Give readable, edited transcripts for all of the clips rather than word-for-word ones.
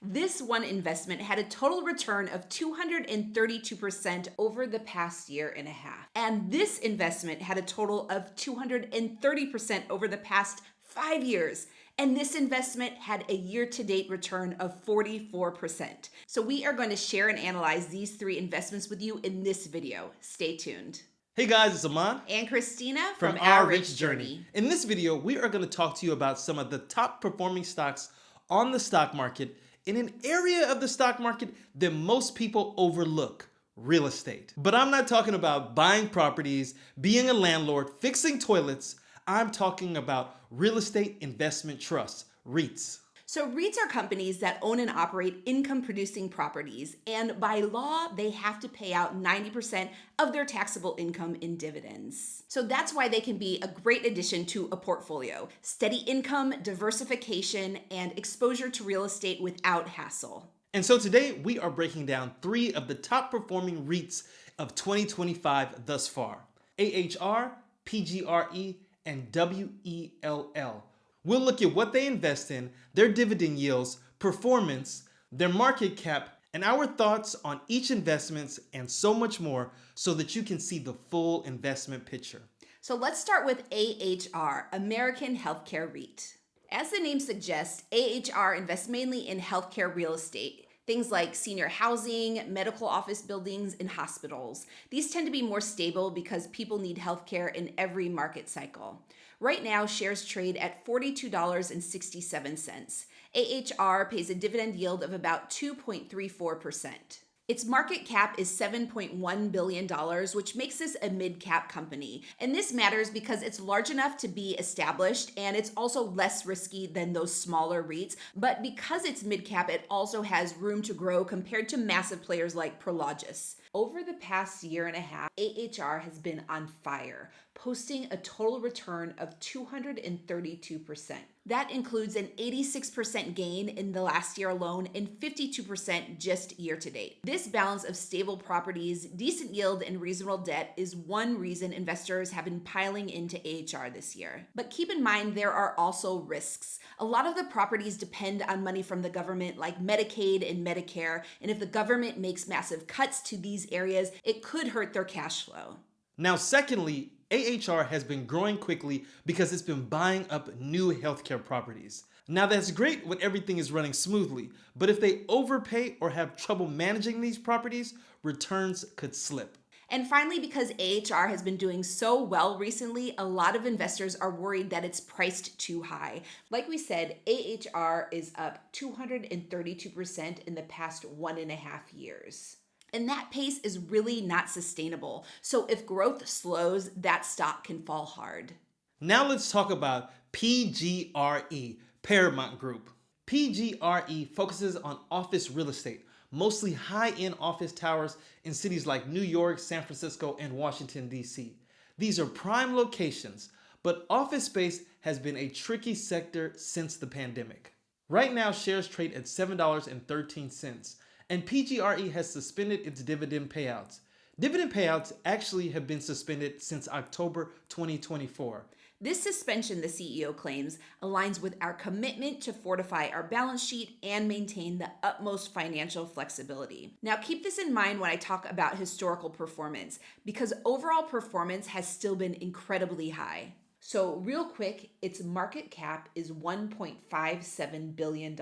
This one investment had a total return of 232% over the past year and a half. And this investment had a total of 230% over the past 5 years. And this investment had a year-to-date return of 44%. So we are going to share and analyze these three investments with you in this video. Stay tuned. Hey guys, it's Aman And Christina from Our Rich Journey. In this video, we are going to talk to you about some of the top performing stocks on the stock market in an area of the stock market that most people overlook, real estate. But I'm not talking about buying properties, being a landlord, fixing toilets. I'm talking about real estate investment trusts, REITs. So REITs are companies that own and operate income-producing properties, and by law, they have to pay out 90% of their taxable income in dividends. So that's why they can be a great addition to a portfolio. Steady income, diversification, and exposure to real estate without hassle. And so today, we are breaking down three of the top performing REITs of 2025 thus far: AHR, PGRE, and WELL. We'll look at what they invest in, their dividend yields, performance, their market cap, and our thoughts on each investment and so much more so that you can see the full investment picture. So let's start with AHR, American Healthcare REIT. As the name suggests, AHR invests mainly in healthcare real estate. Things like senior housing, medical office buildings, and hospitals. These tend to be more stable because people need healthcare in every market cycle. Right now, shares trade at $42.67. AHR pays a dividend yield of about 2.34%. Its market cap is $7.1 billion, which makes this a mid-cap company. And this matters because it's large enough to be established, and it's also less risky than those smaller REITs. But because it's mid-cap, it also has room to grow compared to massive players like Prologis. Over the past year and a half, AHR has been on fire, posting a total return of 232%. That includes an 86% gain in the last year alone and 52% just year to date. This balance of stable properties, decent yield, and reasonable debt is one reason investors have been piling into AHR this year. But keep in mind, there are also risks. A lot of the properties depend on money from the government, like Medicaid and Medicare, and if the government makes massive cuts to these areas, it could hurt their cash flow. Now, secondly, AHR has been growing quickly because it's been buying up new healthcare properties. Now, that's great when everything is running smoothly, but if they overpay or have trouble managing these properties, returns could slip. And finally, because AHR has been doing so well recently, a lot of investors are worried that it's priced too high. Like we said, AHR is up 232% in the past 1.5 years. And that pace is really not sustainable. So if growth slows, that stock can fall hard. Now let's talk about PGRE, Paramount Group. PGRE focuses on office real estate, mostly high-end office towers in cities like New York, San Francisco, and Washington, D.C. These are prime locations, but office space has been a tricky sector since the pandemic. Right now, shares trade at $7.13. And PGRE has suspended its dividend payouts. Dividend payouts actually have been suspended since October 2024. This suspension, the CEO claims, aligns with our commitment to fortify our balance sheet and maintain the utmost financial flexibility. Now, keep this in mind when I talk about historical performance, because overall performance has still been incredibly high. So real quick, its market cap is $1.57 billion.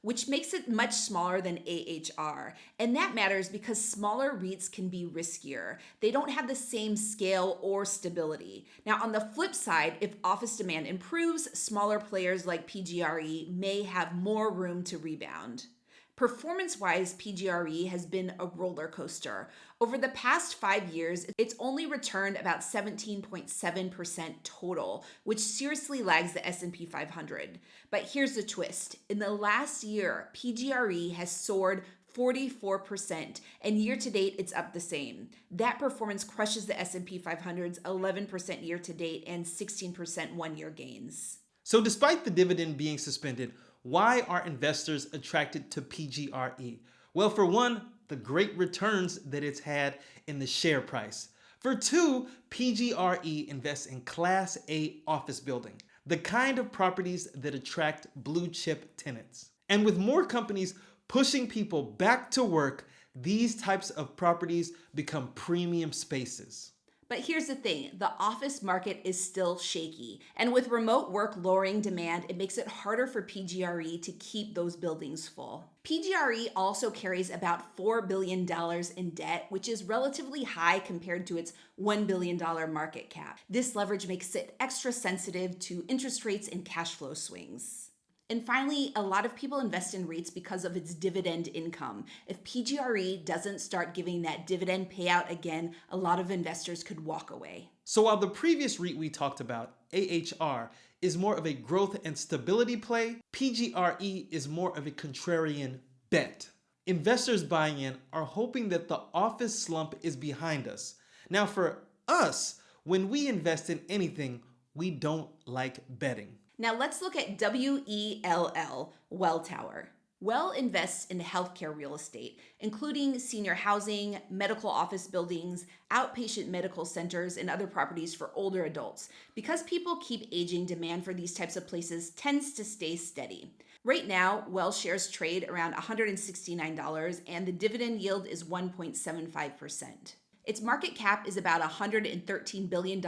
Which makes it much smaller than AHR. And that matters because smaller REITs can be riskier. They don't have the same scale or stability. Now, on the flip side, if office demand improves, smaller players like PGRE may have more room to rebound. Performance-wise, PGRE has been a roller coaster. Over the past 5 years, it's only returned about 17.7% total, which seriously lags the S&P 500. But here's the twist. In the last year, PGRE has soared 44%, and year to date, it's up the same. That performance crushes the S&P 500's 11% year to date and 16% one-year gains. So despite the dividend being suspended, why are investors attracted to PGRE? Well, for one, the great returns that it's had in the share price. For two, PGRE invests in Class A office building, the kind of properties that attract blue chip tenants. And with more companies pushing people back to work, these types of properties become premium spaces. But here's the thing, the office market is still shaky. And with remote work lowering demand, it makes it harder for PGRE to keep those buildings full. PGRE also carries about $4 billion in debt, which is relatively high compared to its $1 billion market cap. This leverage makes it extra sensitive to interest rates and cash flow swings. And finally, a lot of people invest in REITs because of its dividend income. If PGRE doesn't start giving that dividend payout again, a lot of investors could walk away. So while the previous REIT we talked about, AHR, is more of a growth and stability play, PGRE is more of a contrarian bet. Investors buying in are hoping that the office slump is behind us. Now for us, when we invest in anything, we don't like betting. Now let's look at WELL, Welltower. Well invests in healthcare real estate, including senior housing, medical office buildings, outpatient medical centers, and other properties for older adults. Because people keep aging, demand for these types of places tends to stay steady. Right now, Well shares trade around $169, and the dividend yield is 1.75%. Its market cap is about $113 billion,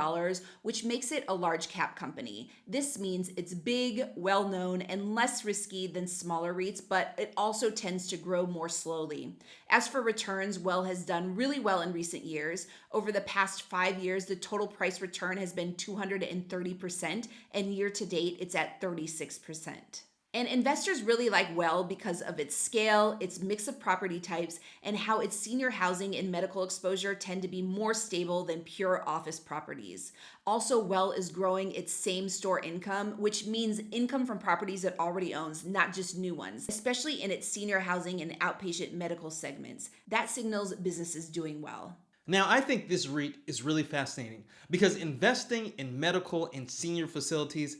which makes it a large cap company. This means it's big, well-known, and less risky than smaller REITs, but it also tends to grow more slowly. As for returns, Well has done really well in recent years. Over the past 5 years, the total price return has been 230%, and year to date, it's at 36%. And investors really like Well because of its scale, its mix of property types, and how its senior housing and medical exposure tend to be more stable than pure office properties. Also, Well is growing its same-store income, which means income from properties it already owns, not just new ones, especially in its senior housing and outpatient medical segments. That signals business is doing well. Now, I think this REIT is really fascinating because investing in medical and senior facilities,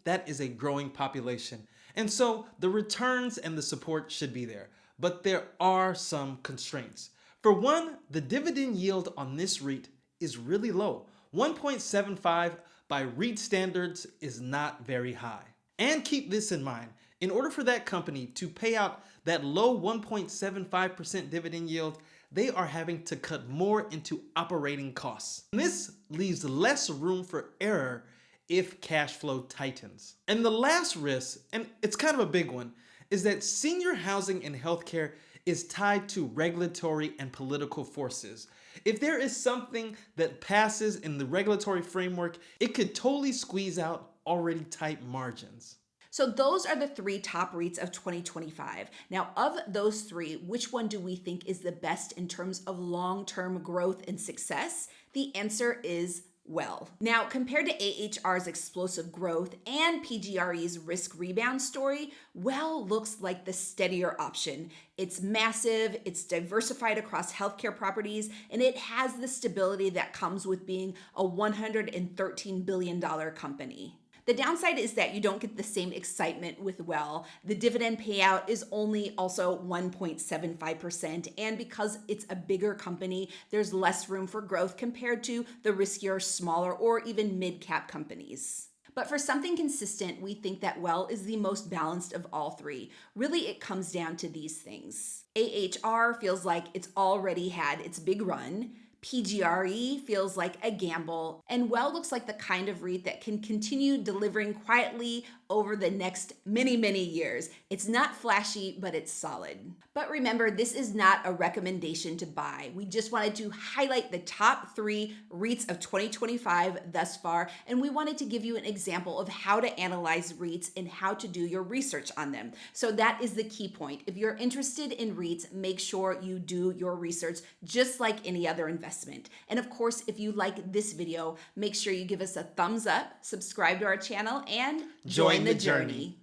that is a growing population. And so the returns and the support should be there. But there are some constraints. For one, the dividend yield on this REIT is really low. 1.75 by REIT standards is not very high. And keep this in mind. In order for that company to pay out that low 1.75% dividend yield, they are having to cut more into operating costs. And this leaves less room for error if cash flow tightens. And the last risk, and it's kind of a big one, is that senior housing and healthcare is tied to regulatory and political forces. If there is something that passes in the regulatory framework, it could totally squeeze out already tight margins. So those are the 3 top REITs of 2025. Now, of those 3, which one do we think is the best in terms of long-term growth and success? The answer is Well. Now, compared to AHR's explosive growth and PGRE's risk rebound story, Well looks like the steadier option. It's massive, it's diversified across healthcare properties, and it has the stability that comes with being a $113 billion company. The downside is that you don't get the same excitement with Well. The dividend payout is only also 1.75%, and because it's a bigger company, there's less room for growth compared to the riskier, smaller, or even mid-cap companies. But for something consistent, we think that Well is the most balanced of all 3. Really, it comes down to these things. AHR feels like it's already had its big run. PGRE feels like a gamble, and Well looks like the kind of REIT that can continue delivering quietly over the next many, many years. It's not flashy, but it's solid. But remember, this is not a recommendation to buy. We just wanted to highlight the top 3 REITs of 2025 thus far, and we wanted to give you an example of how to analyze REITs and how to do your research on them. So that is the key point. If you're interested in REITs, make sure you do your research just like any other investment. And of course, if you like this video, make sure you give us a thumbs up, subscribe to our channel, and join the journey.